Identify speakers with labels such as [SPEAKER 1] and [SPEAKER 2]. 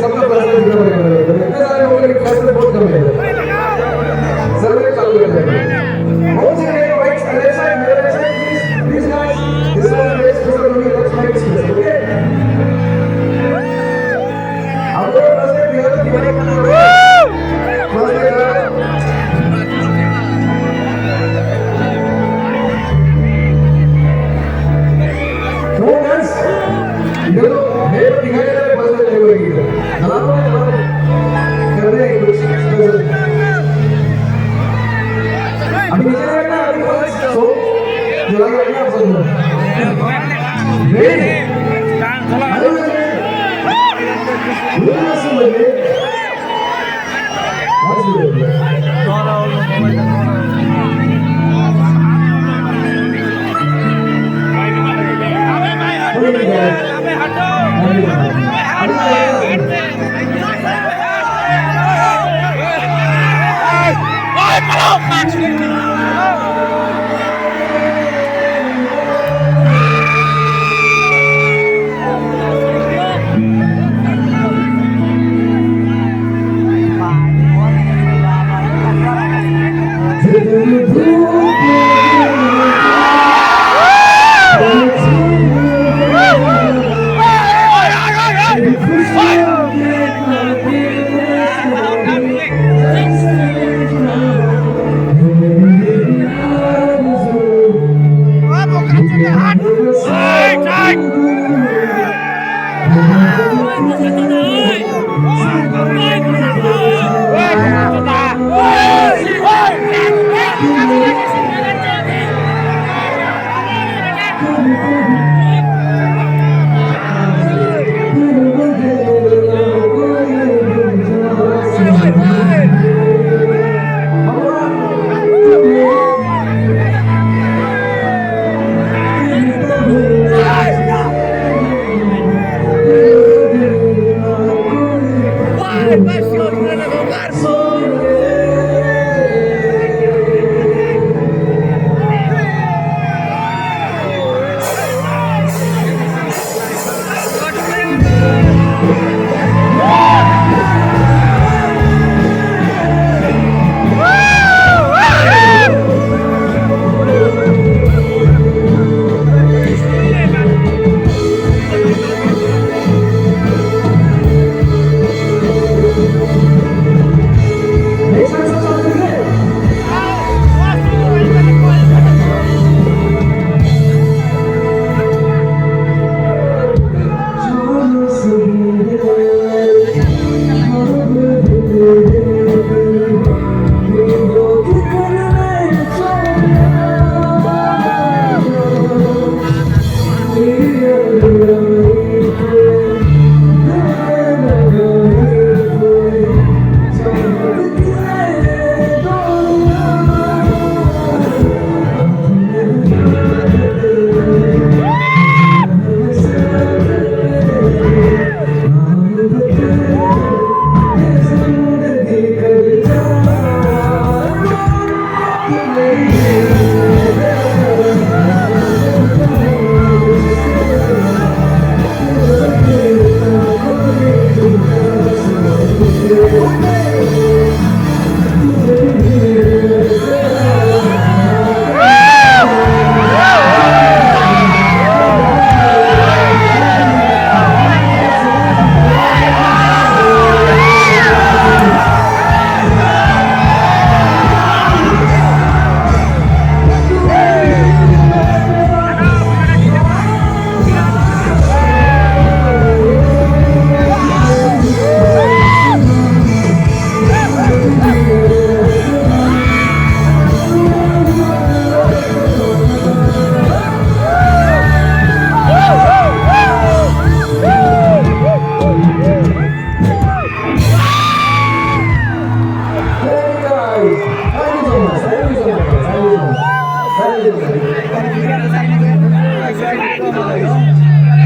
[SPEAKER 1] सबका पैसा देना पड़ेगा, इतने सारे लोगों के पैसे बहुत कम है, सर्वे चालू कर देंगे। बहुत से लोग भाई लेफ्ट साइड मेरे side please guys, this is the place for me, let's make space, okay? अब वो बस ये बिहार की बड़ी इधर तो है तो दिखाई दे रहा है, बस नहीं होगी इधर कर रहे हैं कुछ अभी नीचे रहेगा, अभी बस सो जो लग रहा है आप सब नहीं